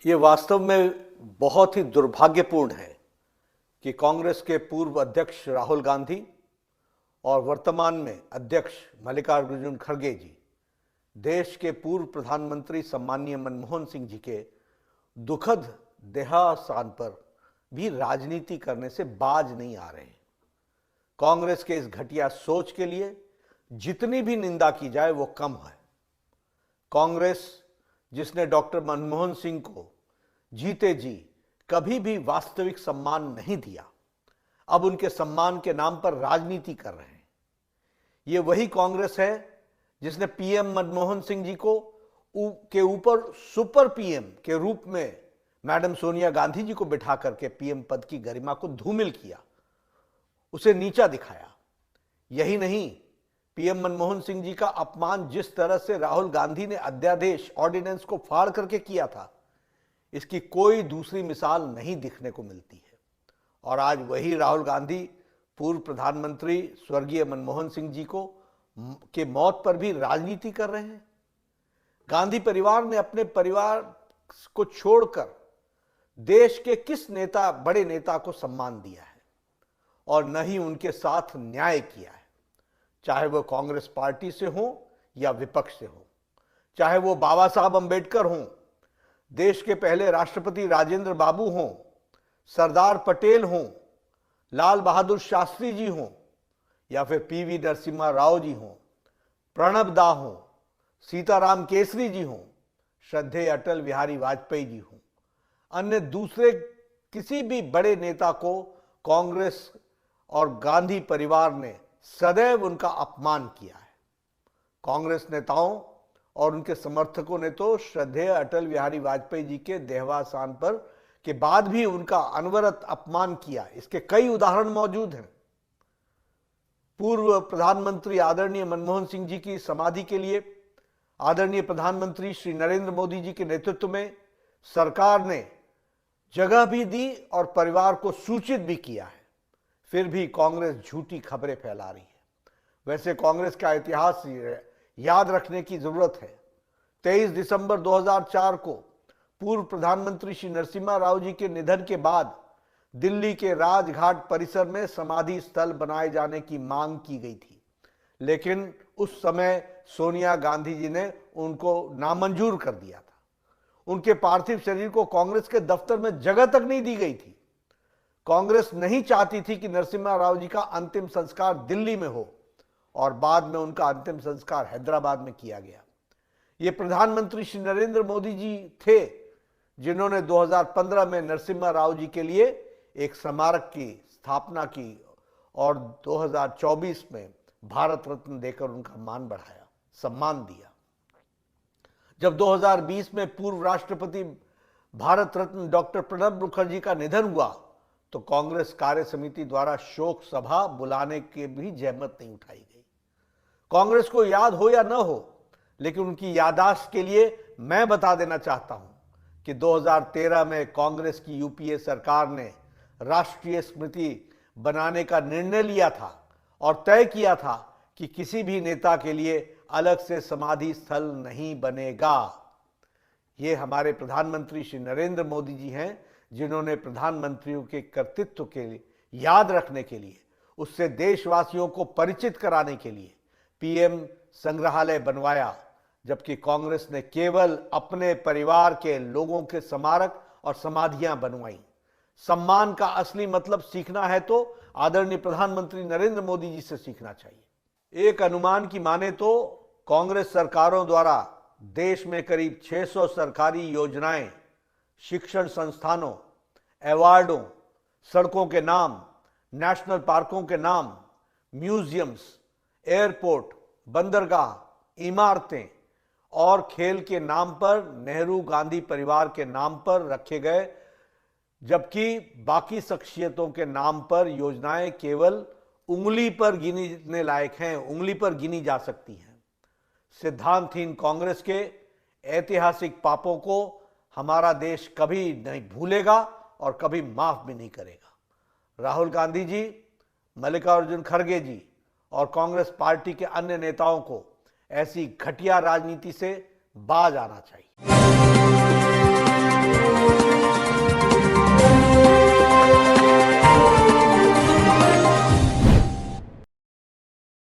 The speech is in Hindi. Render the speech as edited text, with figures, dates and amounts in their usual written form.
ये वास्तव में बहुत ही दुर्भाग्यपूर्ण है कि कांग्रेस के पूर्व अध्यक्ष राहुल गांधी और वर्तमान में अध्यक्ष मल्लिकार्जुन खड़गे जी देश के पूर्व प्रधानमंत्री सम्माननीय मनमोहन सिंह जी के दुखद देहावसान पर भी राजनीति करने से बाज नहीं आ रहे हैं। कांग्रेस के इस घटिया सोच के लिए जितनी भी निंदा की जाए वो कम है। कांग्रेस जिसने डॉक्टर मनमोहन सिंह को जीते जी कभी भी वास्तविक सम्मान नहीं दिया, अब उनके सम्मान के नाम पर राजनीति कर रहे हैं। ये वही कांग्रेस है जिसने पीएम मनमोहन सिंह जी को के ऊपर सुपर पीएम के रूप में मैडम सोनिया गांधी जी को बिठा करके पीएम पद की गरिमा को धूमिल किया, उसे नीचा दिखाया। यही नहीं, पीएम मनमोहन सिंह जी का अपमान जिस तरह से राहुल गांधी ने अध्यादेश ऑर्डिनेंस को फाड़ करके किया था, इसकी कोई दूसरी मिसाल नहीं दिखने को मिलती है। और आज वही राहुल गांधी पूर्व प्रधानमंत्री स्वर्गीय मनमोहन सिंह जी के मौत पर भी राजनीति कर रहे हैं। गांधी परिवार ने अपने परिवार को छोड़कर देश के किस बड़े नेता को सम्मान दिया है और न ही उनके साथ न्याय किया है, चाहे वो कांग्रेस पार्टी से हो या विपक्ष से हो, चाहे वो बाबा साहब अंबेडकर हों, देश के पहले राष्ट्रपति राजेंद्र बाबू हों, सरदार पटेल हों, लाल बहादुर शास्त्री जी हों या फिर पीवी नरसिम्हा राव जी हों, प्रणब दा हों, सीताराम केसरी जी हों, श्रद्धेय अटल बिहारी वाजपेयी जी हों, अन्य दूसरे किसी भी बड़े नेता को कांग्रेस और गांधी परिवार ने सदैव उनका अपमान किया है। कांग्रेस नेताओं और उनके समर्थकों ने तो श्रद्धेय अटल बिहारी वाजपेयी जी के देहावसान पर के बाद भी उनका अनवरत अपमान किया। इसके कई उदाहरण मौजूद हैं। पूर्व प्रधानमंत्री आदरणीय मनमोहन सिंह जी की समाधि के लिए आदरणीय प्रधानमंत्री श्री नरेंद्र मोदी जी के नेतृत्व में सरकार ने जगह भी दी और परिवार को सूचित भी किया है, फिर भी कांग्रेस झूठी खबरें फैला रही है। वैसे कांग्रेस का इतिहास याद रखने की जरूरत है। 23 दिसंबर 2004 को पूर्व प्रधानमंत्री श्री नरसिम्हा राव जी के निधन के बाद दिल्ली के राजघाट परिसर में समाधि स्थल बनाए जाने की मांग की गई थी, लेकिन उस समय सोनिया गांधी जी ने उनको नामंजूर कर दिया था। उनके पार्थिव शरीर को कांग्रेस के दफ्तर में जगह तक नहीं दी गई थी। कांग्रेस नहीं चाहती थी कि नरसिम्हा राव जी का अंतिम संस्कार दिल्ली में हो और बाद में उनका अंतिम संस्कार हैदराबाद में किया गया। ये प्रधानमंत्री श्री नरेंद्र मोदी जी थे जिन्होंने 2015 में नरसिम्हा राव जी के लिए एक स्मारक की स्थापना की और 2024 में भारत रत्न देकर उनका मान बढ़ाया, सम्मान दिया। जब 2020 में पूर्व राष्ट्रपति भारत रत्न डॉक्टर प्रणब मुखर्जी का निधन हुआ तो कांग्रेस कार्य समिति द्वारा शोक सभा बुलाने की भी जहमत नहीं उठाई गई। कांग्रेस को याद हो या न हो, लेकिन उनकी याददाश्त के लिए मैं बता देना चाहता हूं कि 2013 में कांग्रेस की यूपीए सरकार ने राष्ट्रीय स्मृति बनाने का निर्णय लिया था और तय किया था कि किसी भी नेता के लिए अलग से समाधि स्थल नहीं बनेगा। ये हमारे प्रधानमंत्री श्री नरेंद्र मोदी जी हैं जिन्होंने प्रधानमंत्रियों के कर्तृत्व के लिए याद रखने के लिए, उससे देशवासियों को परिचित कराने के लिए पीएम संग्रहालय बनवाया, जबकि कांग्रेस ने केवल अपने परिवार के लोगों के स्मारक और समाधियां बनवाई। सम्मान का असली मतलब सीखना है तो आदरणीय प्रधानमंत्री नरेंद्र मोदी जी से सीखना चाहिए। एक अनुमान की माने तो कांग्रेस सरकारों द्वारा देश में करीब 600 सरकारी योजनाएं, शिक्षण संस्थानों, अवार्डों, सड़कों के नाम, नेशनल पार्कों के नाम, म्यूजियम्स, एयरपोर्ट, बंदरगाह, इमारतें और खेल के नाम पर नेहरू गांधी परिवार के नाम पर रखे गए, जबकि बाकी शख्सियतों के नाम पर योजनाएं केवल उंगली पर गिनने लायक हैं, उंगली पर गिनी जा सकती हैं। सिद्धांतहीन कांग्रेस के ऐतिहासिक पापों को हमारा देश कभी नहीं भूलेगा और कभी माफ भी नहीं करेगा। राहुल गांधी जी, मल्लिकार्जुन खड़गे जी और कांग्रेस पार्टी के अन्य नेताओं को ऐसी घटिया राजनीति से बाज आना चाहिए।